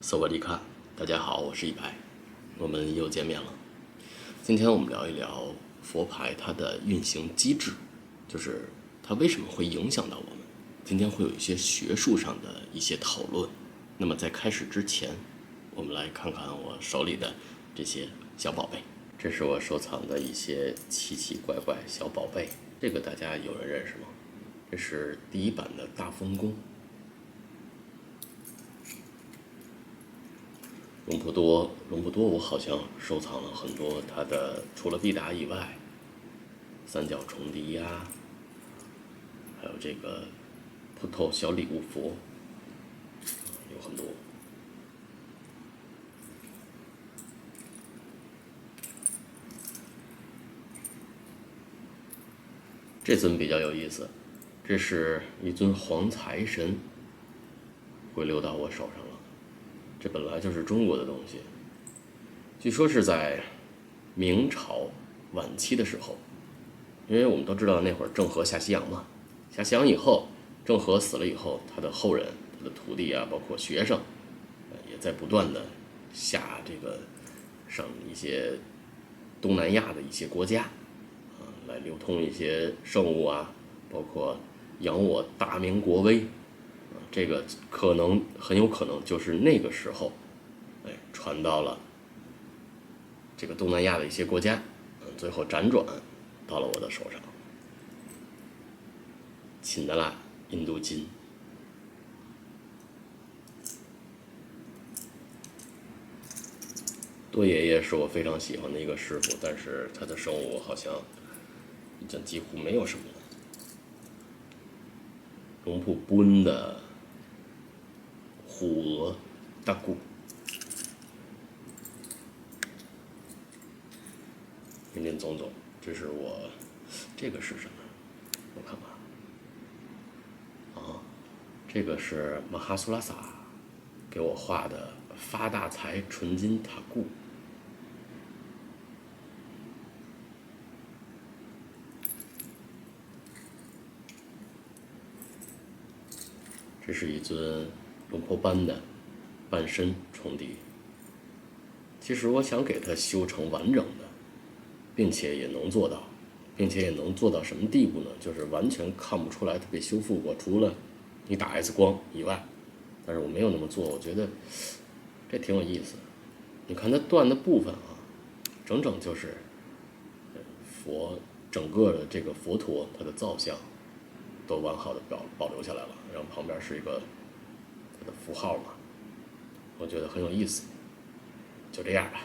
萨瓦迪卡，大家好，我是一白，我们又见面了。今天我们聊一聊佛牌它的运行机制，就是它为什么会影响到我们。今天会有一些学术上的一些讨论。那么在开始之前，我们来看看我手里的这些小宝贝。这是我收藏的一些奇奇怪怪小宝贝，这个大家有人认识吗？这是第一版的大风弓。龙普多，我好像收藏了很多它的，除了必达以外，三角重笛呀，还有这个葡萄小礼物佛，有很多。这尊比较有意思，这是一尊黄财神，回流到我手上了。这本来就是中国的东西，据说是在明朝晚期的时候，因为我们都知道那会儿郑和下西洋嘛，下西洋以后，郑和死了以后，他的后人、他的徒弟啊，包括学生，也在不断的下这个上一些东南亚的一些国家啊，来流通一些圣物啊，包括扬我大明国威。这个很有可能就是那个时候，传到了这个东南亚的一些国家，最后辗转到了我的手上。钦德拉印度金，多爷爷是我非常喜欢的一个师傅，但是他的生物好像已经几乎没有什么了。龙普bun的虎鹅大鼓，林林总总，这是我，这个是什么？我看看，啊，这个是马哈苏拉萨给我画的发大财纯金塔固。这是一尊龙婆班的半身重笛。其实我想给它修成完整的，并且也能做到，什么地步呢？就是完全看不出来它被修复过，除了你打 X 光以外。但是我没有那么做，我觉得这挺有意思。你看它断的部分啊，整整就是佛整个的这个佛陀它的造像都完好的保留下来了，然后旁边是一个它的符号嘛，我觉得很有意思。就这样吧。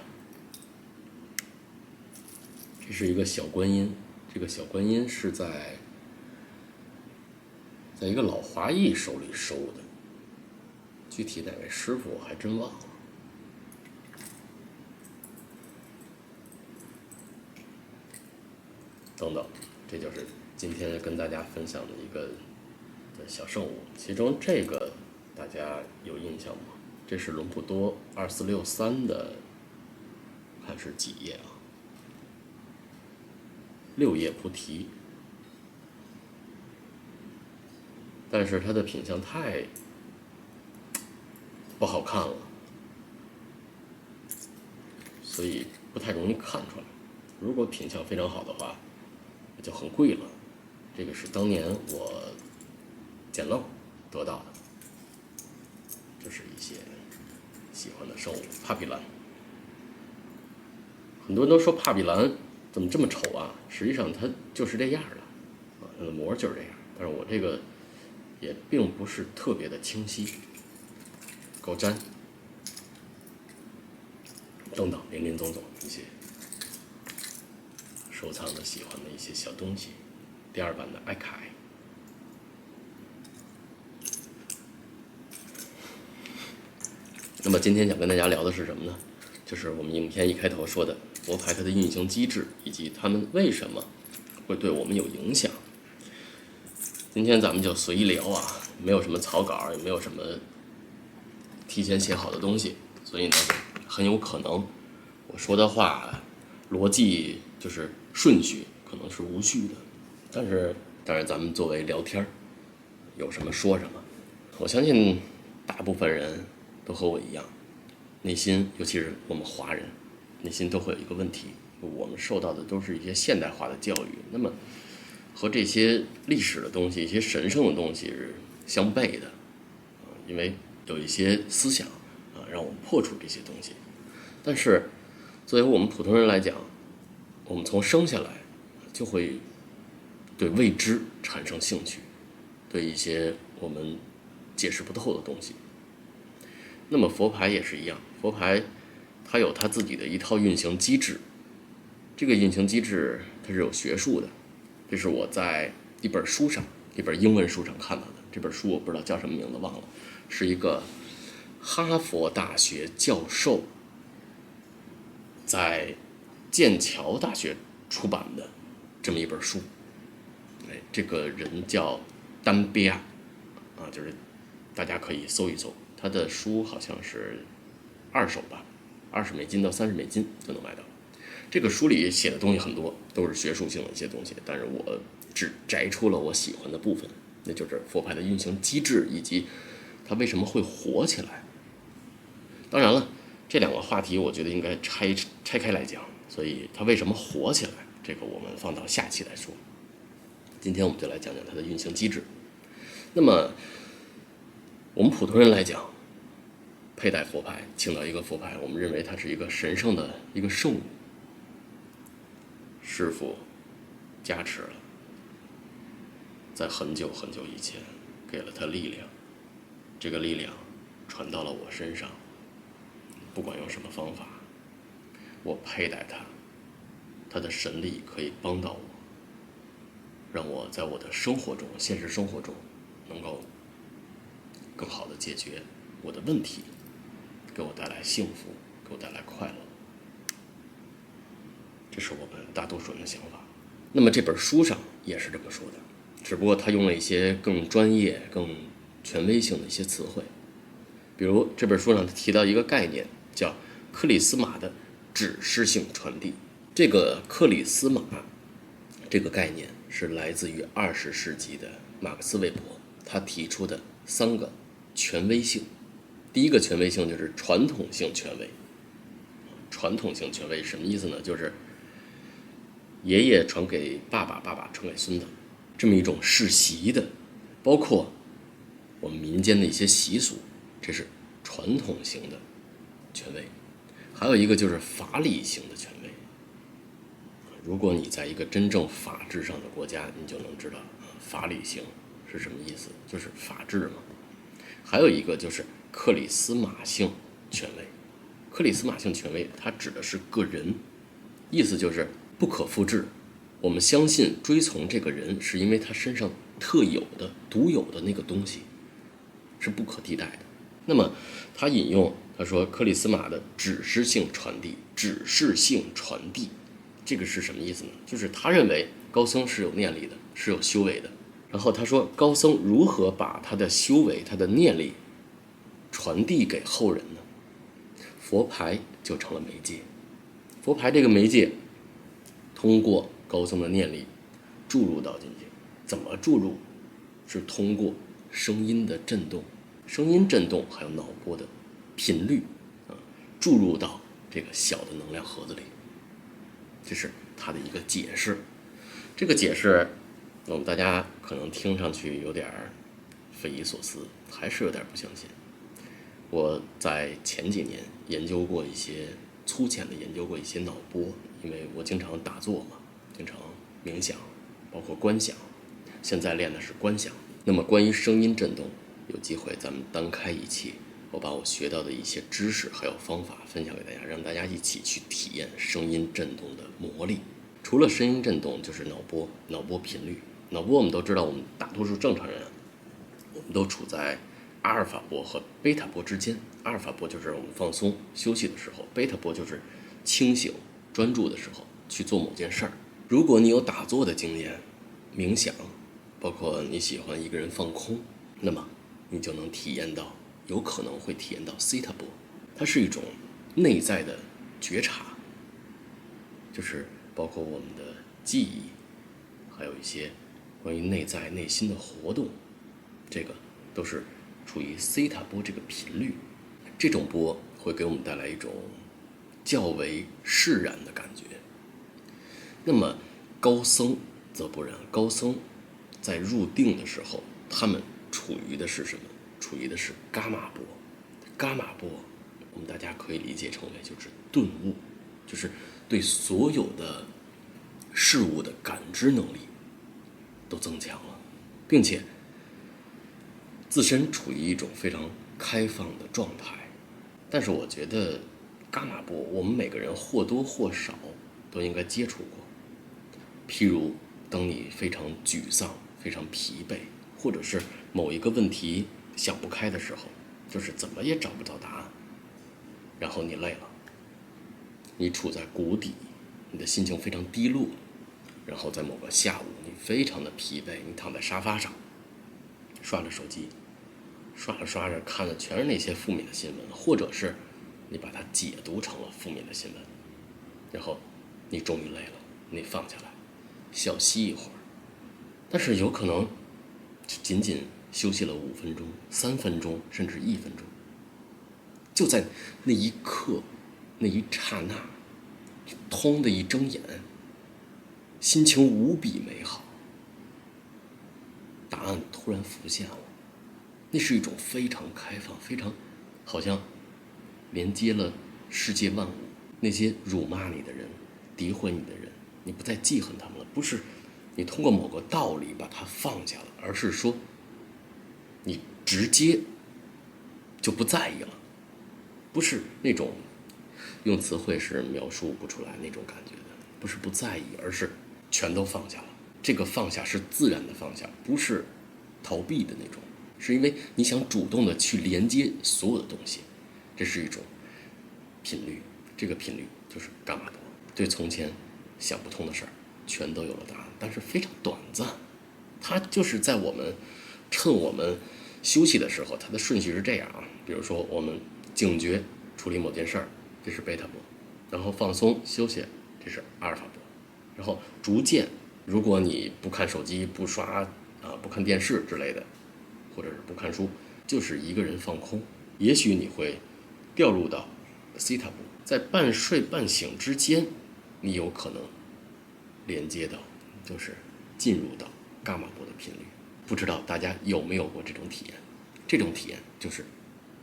这是一个小观音，这个小观音是在一个老华裔手里收的，具体哪位师傅我还真忘了。等等，这就是今天跟大家分享的一个小圣物，其中这个大家有印象吗？这是龙普多2463的，看是几页啊？6页菩提，但是它的品相太不好看了，所以不太容易看出来。如果品相非常好的话，就很贵了。这个是当年我捡漏得到的，这是一些喜欢的生物，帕比兰。很多人都说帕比兰怎么这么丑啊？实际上它就是这样的，它的膜就是这样。但是我这个也并不是特别的清晰，狗粘等等林林总总一些收藏的喜欢的一些小东西。第二版的艾凯。那么今天想跟大家聊的是什么呢？就是我们影片一开头说的佛牌它的运行机制，以及它们为什么会对我们有影响。今天咱们就随意聊啊，没有什么草稿，也没有什么提前写好的东西，所以呢，很有可能我说的话逻辑就是顺序可能是无序的，但是当然咱们作为聊天，有什么说什么。我相信大部分人都和我一样，内心，尤其是我们华人，内心都会有一个问题，我们受到的都是一些现代化的教育，那么和这些历史的东西、一些神圣的东西是相悖的，因为有一些思想让我们破除这些东西。但是作为我们普通人来讲，我们从生下来就会对未知产生兴趣，对一些我们解释不透的东西。那么佛牌也是一样，佛牌它有它自己的一套运行机制，这个运行机制它是有学术的，这是我在一本书上，一本英文书上看到的。这本书我不知道叫什么名字忘了，是一个哈佛大学教授在剑桥大学出版的这么一本书。这个人叫丹比亚就是大家可以搜一搜，他的书好像是2手吧，$20到$30就能买到。这个书里写的东西很多，都是学术性的一些东西，但是我只摘出了我喜欢的部分，那就是佛牌的运行机制以及它为什么会火起来。当然了，这2个话题我觉得应该拆开来讲，所以它为什么火起来，这个我们放到下期来说。今天我们就来讲讲它的运行机制。那么我们普通人来讲，佩戴佛牌，请到一个佛牌，我们认为它是一个神圣的一个圣物，师父加持了，在很久很久以前给了他力量，这个力量传到了我身上，不管用什么方法，我佩戴它，它的神力可以帮到我，让我在我的生活中，现实生活中能够更好的解决我的问题，给我带来幸福，给我带来快乐。这是我们大多数人的想法。那么这本书上也是这么说的，只不过他用了一些更专业、更权威性的一些词汇。比如这本书上他提到一个概念，叫克里斯玛的指示性传递。这个克里斯玛这个概念是来自于20世纪的马克思韦伯，他提出的3个权威性。第一个权威性就是传统性权威。传统性权威什么意思呢？就是爷爷传给爸爸，爸爸传给孙子，这么一种世袭的，包括我们民间的一些习俗，这是传统性的权威。还有一个就是法理性的权威。如果你在一个真正法治上的国家，你就能知道法理性是什么意思，就是法治嘛。还有一个就是克里斯玛性权威。克里斯玛性权威它指的是个人，意思就是不可复制，我们相信追从这个人是因为他身上特有的独有的那个东西是不可替代的。那么他引用他说克里斯玛的指示性传递，指示性传递这个是什么意思呢？就是他认为高僧是有念力的，是有修为的，然后他说高僧如何把他的修为他的念力传递给后人呢？佛牌就成了媒介。佛牌这个媒介通过高僧的念力注入到进去，怎么注入？是通过声音的震动，声音震动还有脑波的频率注入到这个小的能量盒子里。这是它的一个解释。这个解释我们大家可能听上去有点匪夷所思，还是有点不相信。我在前几年研究过一些粗浅的研究过一些脑波，因为我经常打坐嘛，经常冥想，包括观想，现在练的是观想。那么关于声音振动，有机会咱们单开一期，我把我学到的一些知识还有方法分享给大家，让大家一起去体验声音振动的魔力。除了声音振动，就是脑波，脑波频率。脑波我们都知道，我们大多数正常人我们都处在阿尔法波和贝塔波之间。阿尔法波就是我们放松休息的时候，贝塔波就是清醒专注的时候去做某件事儿。如果你有打坐的经验，冥想，包括你喜欢一个人放空，那么你就能体验到，有可能会体验到西塔波。它是一种内在的觉察，就是包括我们的记忆，还有一些关于内在内心的活动，这个都是处于西塔波这个频率。这种波会给我们带来一种较为释然的感觉。那么高僧则不然，高僧在入定的时候，他们处于的是什么？处于的是伽玛波。伽玛波我们大家可以理解成为就是顿悟，就是对所有的事物的感知能力都增强了，并且自身处于一种非常开放的状态。但是我觉得伽马波我们每个人或多或少都应该接触过。譬如当你非常沮丧、非常疲惫，或者是某一个问题想不开的时候，就是怎么也找不到答案，然后你累了，你处在谷底，你的心情非常低落，然后在某个下午你非常的疲惫，你躺在沙发上刷着手机，刷着刷着看的全是那些负面的新闻，或者是你把它解读成了负面的新闻，然后你终于累了，你放下来小息一会儿，但是有可能仅仅休息了5分钟、3分钟，甚至1分钟，就在那一刻、那一刹那，通的一睁眼，心情无比美好，答案突然浮现了。那是一种非常开放、非常好像连接了世界万物。那些辱骂你的人、诋毁你的人，你不再记恨他们了，不是你通过某个道理把它放下了，而是说你直接就不在意了，不是那种用词汇是描述不出来那种感觉的，不是不在意，而是全都放下了。这个放下是自然的放下，不是逃避的那种，是因为你想主动的去连接所有的东西，这是一种频率，这个频率就是伽马波。对从前想不通的事儿，全都有了答案，但是非常短暂。它就是在趁我们休息的时候，它的顺序是这样啊，比如说我们警觉处理某件事儿，这是贝塔波，然后放松休息，这是阿尔法波，然后逐渐，如果你不看手机、不刷不看电视之类的，或者是不看书，就是一个人放空，也许你会掉入到西塔波，在半睡半醒之间，你有可能连接到，就是进入到伽马波的频率。不知道大家有没有过这种体验？这种体验就是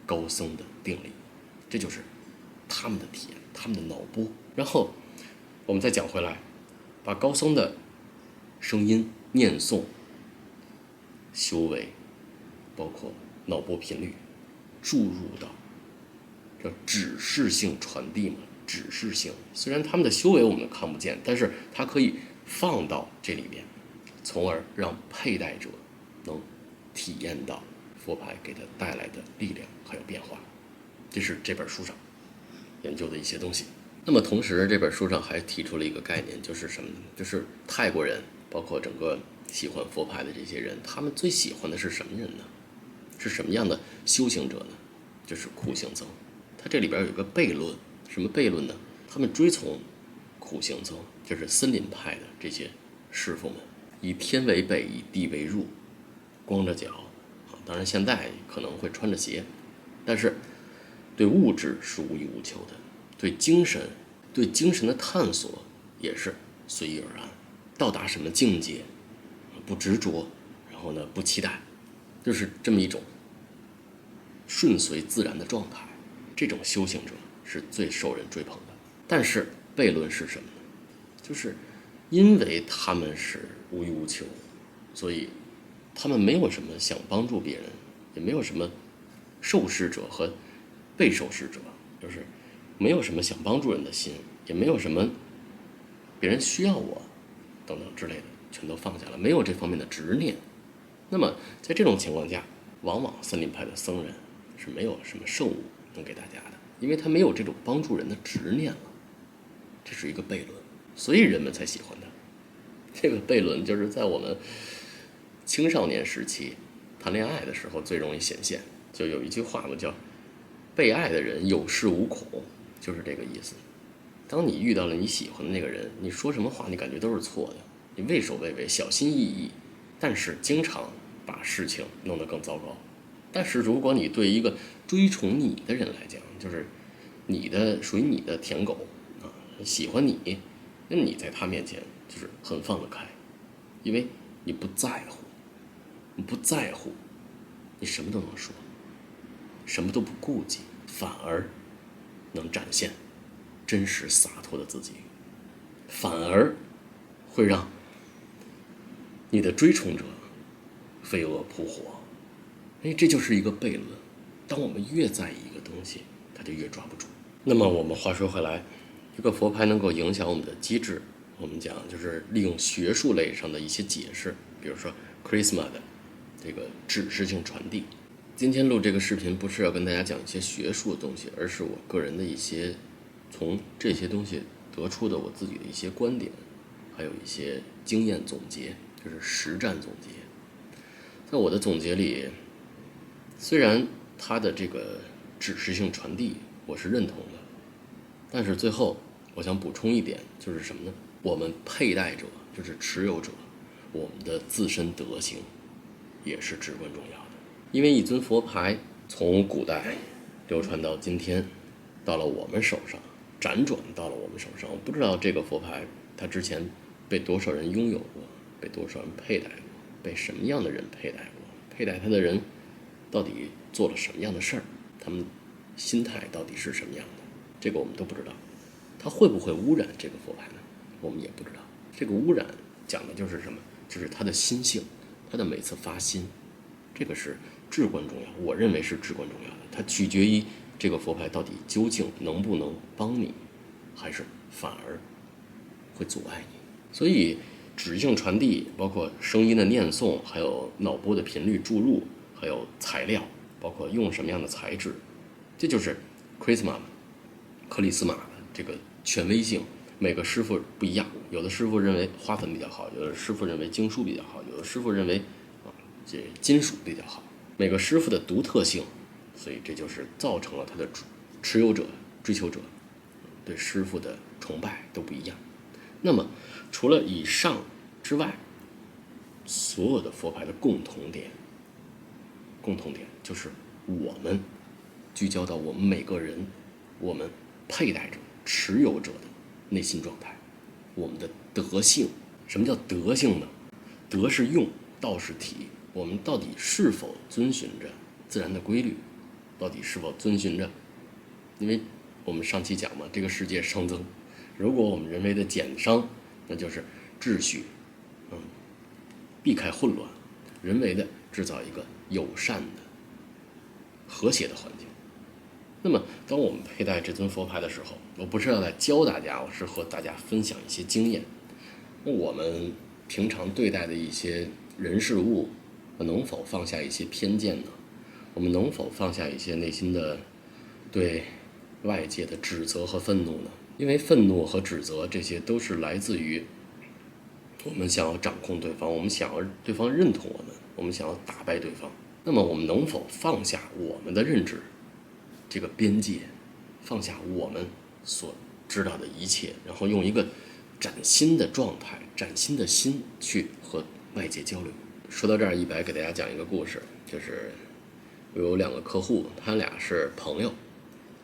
高僧的定力，这就是他们的体验，他们的脑波。然后我们再讲回来，把高僧的声音、念诵、修为，包括脑波频率注入到叫指示性传递嘛，指示性。虽然他们的修为我们看不见，但是它可以放到这里面，从而让佩戴者能体验到佛牌给他带来的力量还有变化。这是这本书上研究的一些东西。那么同时这本书上还提出了一个概念，就是什么呢？就是泰国人包括整个喜欢佛牌的这些人，他们最喜欢的是什么人呢？是什么样的修行者呢？就是苦行僧。他这里边有一个悖论，什么悖论呢？他们追从苦行僧，就是森林派的这些师傅们，以天为被，以地为褥，光着脚当然现在可能会穿着鞋，但是对物质是无欲无求的，对精神的探索也是随遇而安，到达什么境界不执着，然后呢不期待，就是这么一种顺随自然的状态。这种修行者是最受人追捧的。但是悖论是什么呢？就是因为他们是无欲无求，所以他们没有什么想帮助别人，也没有什么受施者和被受施者，就是没有什么想帮助人的心，也没有什么别人需要我等等之类的，全都放下了，没有这方面的执念。那么在这种情况下，往往森林派的僧人是没有什么圣物能给大家的，因为他没有这种帮助人的执念了。这是一个悖论，所以人们才喜欢他。这个悖论就是在我们青少年时期谈恋爱的时候最容易显现。就有一句话嘛，叫被爱的人有恃无恐，就是这个意思。当你遇到了你喜欢的那个人，你说什么话你感觉都是错的，你畏首畏尾，小心翼翼，但是经常把事情弄得更糟糕。但是如果你对一个追崇你的人来讲，就是属于你的舔狗啊，喜欢你，那你在他面前就是很放得开，因为你不在乎，你什么都能说，什么都不顾忌，反而能展现真实洒脱的自己，反而会让你的追宠者飞蛾扑火。这就是一个悖论，当我们越在意一个东西，它就越抓不住。那么我们话说回来，一个佛牌能够影响我们的机制，我们讲就是利用学术类上的一些解释，比如说 charisma 的这个指示性传递。今天录这个视频不是要跟大家讲一些学术的东西，而是我个人的一些从这些东西得出的我自己的一些观点，还有一些经验总结，就是实战总结。在我的总结里，虽然它的这个指示性传递我是认同的，但是最后我想补充一点，就是什么呢？我们佩戴者，就是持有者，我们的自身德行也是至关重要的。因为一尊佛牌从古代流传到今天，到了我们手上，辗转到了我们手上，我不知道这个佛牌它之前被多少人拥有过，被多少人佩戴过，被什么样的人佩戴过，佩戴它的人到底做了什么样的事儿，他们心态到底是什么样的，这个我们都不知道。它会不会污染这个佛牌呢？我们也不知道。这个污染讲的就是什么？就是他的心性，他的每次发心，这个是至关重要，我认为是至关重要的。它取决于这个佛牌到底究竟能不能帮你，还是反而会阻碍你。所以指性传递，包括声音的念诵，还有脑波的频率注入，还有材料，包括用什么样的材质，这就是 charisma 克里斯玛的这个权威性。每个师傅不一样，有的师傅认为花粉比较好，有的师傅认为经书比较好，有的师傅认为这金属比较好，每个师傅的独特性，所以这就是造成了他的持有者、追求者对师傅的崇拜都不一样。那么除了以上之外，所有的佛牌的共同点就是我们聚焦到我们每个人，我们佩戴者、持有者的内心状态，我们的德性。什么叫德性呢？德是用，道是体。我们到底是否遵循着自然的规律？到底是否遵循着？因为我们上期讲嘛，这个世界熵增，如果我们人为的减熵，那就是秩序，避开混乱，人为的制造一个友善的、和谐的环境。那么当我们佩戴这尊佛牌的时候，我不是要来教大家，我是和大家分享一些经验。我们平常对待的一些人事物，能否放下一些偏见呢？我们能否放下一些内心的对外界的指责和愤怒呢？因为愤怒和指责这些都是来自于我们想要掌控对方，我们想要对方认同我们想要打败对方。那么我们能否放下我们的认知这个边界，放下我们所知道的一切，然后用一个崭新的状态、崭新的心去和外界交流。说到这儿，一白给大家讲一个故事，就是我有2个客户，他俩是朋友，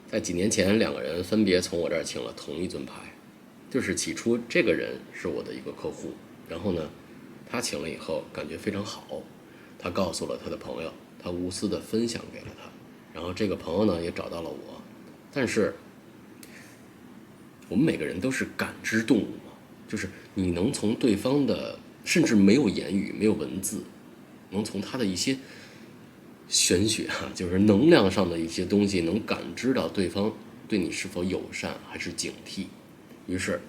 在几年前2个人分别从我这儿请了同一尊牌。就是起初这个人是我的一个客户，然后呢他请了以后感觉非常好，他告诉了他的朋友，他无私的分享给了他，然后这个朋友呢也找到了我。但是我们每个人都是感知动物嘛，就是你能从对方的甚至没有言语、没有文字，能从他的一些玄学就是能量上的一些东西，能感知到对方对你是否友善还是警惕。于是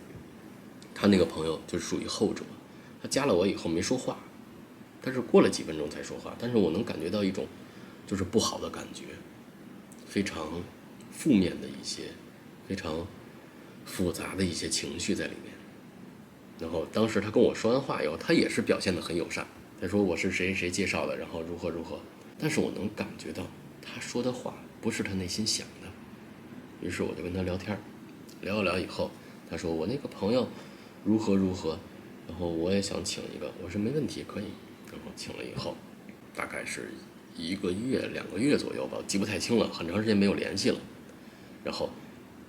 他那个朋友就属于后者，他加了我以后没说话，但是过了几分钟才说话，但是我能感觉到一种就是不好的感觉，非常负面的一些非常复杂的一些情绪在里面。然后当时他跟我说完话以后，他也是表现得很友善，他说我是谁谁介绍的，然后如何如何，但是我能感觉到他说的话不是他内心想的。于是我就跟他聊天，聊一聊以后，他说我那个朋友如何如何，然后我也想请一个，我说没问题可以。然后请了以后，大概是1个月2个月左右吧，我记不太清了，很长时间没有联系了。然后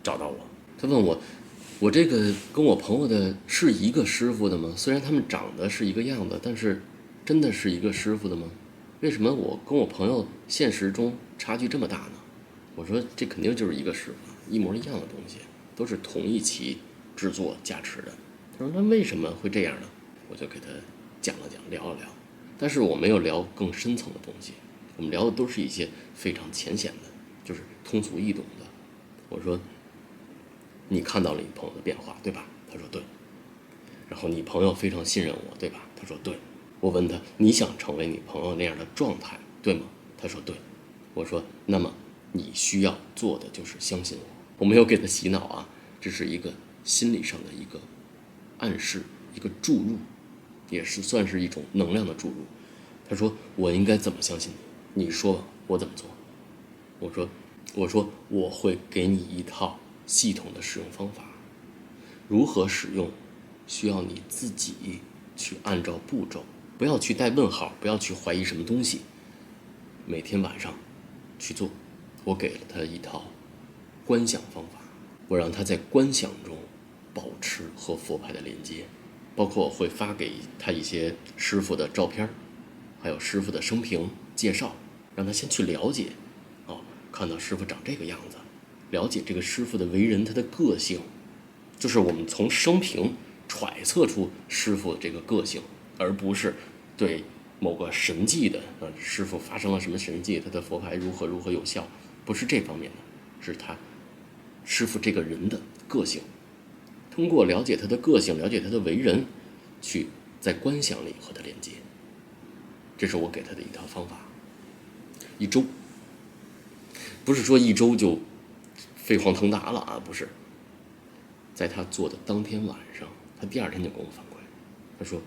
找到我，他问我这个跟我朋友的是一个师傅的吗？虽然他们长得是一个样子，但是真的是一个师傅的吗？为什么我跟我朋友现实中差距这么大呢？我说这肯定就是一个师傅，一模一样的东西，都是同一期制作加持的。他说那为什么会这样呢？我就给他讲了讲，聊了聊，但是我没有聊更深层的东西，我们聊的都是一些非常浅显的，就是通俗易懂的。我说你看到了你朋友的变化，对吧？他说对。然后你朋友非常信任我，对吧？他说对。我问他你想成为你朋友那样的状态，对吗？他说对。我说那么你需要做的就是相信我。我没有给他洗脑啊，这是一个心理上的一个暗示，一个注入，也是算是一种能量的注入。他说我应该怎么相信你？你说我怎么做？我说我会给你一套系统的使用方法，如何使用需要你自己去按照步骤，不要去带问号，不要去怀疑什么东西，每天晚上去做。我给了他一套观想方法，我让他在观想中保持和佛牌的连接，包括我会发给他一些师傅的照片，还有师傅的生平介绍，让他先去了解。看到师傅长这个样子，了解这个师傅的为人，他的个性，就是我们从生平揣测出师傅这个个性，而不是对某个神迹的师傅发生了什么神迹，他的佛牌如何有效，不是这方面的，是他师傅这个人的个性。通过了解他的个性，了解他的为人，去在观想里和他连接。这是我给他的一套方法。一周，不是说一周就飞黄腾达了啊，不是。在他做的当天晚上，他第二天就跟我反馈，他说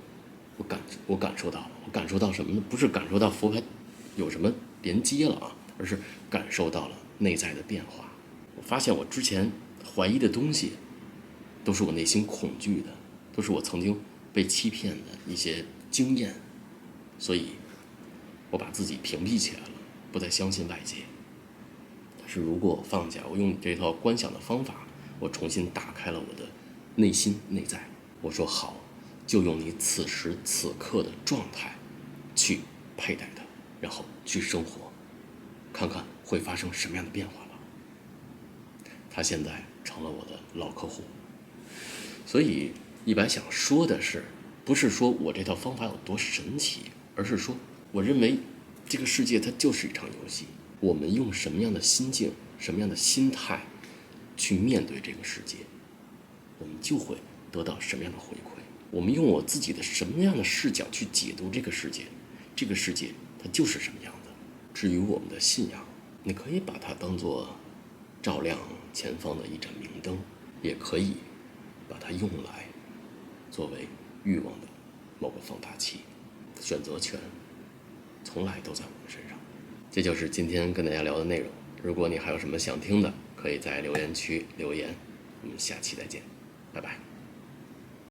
我感受到了，我感受到什么呢？不是感受到佛牌有什么连接了啊，而是感受到了内在的变化。我发现我之前怀疑的东西，都是我内心恐惧的，都是我曾经被欺骗的一些经验，所以我把自己屏蔽起来了，不再相信外界。但是如果我放下，我用这套观想的方法，我重新打开了我的内心内在。我说好，就用你此时此刻的状态去佩戴它，然后去生活，看看会发生什么样的变化吧。他现在成了我的老客户。所以一白想说的是，不是说我这套方法有多神奇，而是说我认为这个世界它就是一场游戏，我们用什么样的心境，什么样的心态去面对这个世界，我们就会得到什么样的回馈。我们用我自己的什么样的视角去解读这个世界，这个世界它就是什么样的。至于我们的信仰，你可以把它当作照亮前方的一盏明灯，也可以把它用来作为欲望的某个放大器。选择权从来都在我们身上。这就是今天跟大家聊的内容。如果你还有什么想听的，可以在留言区留言。我们下期再见，拜拜。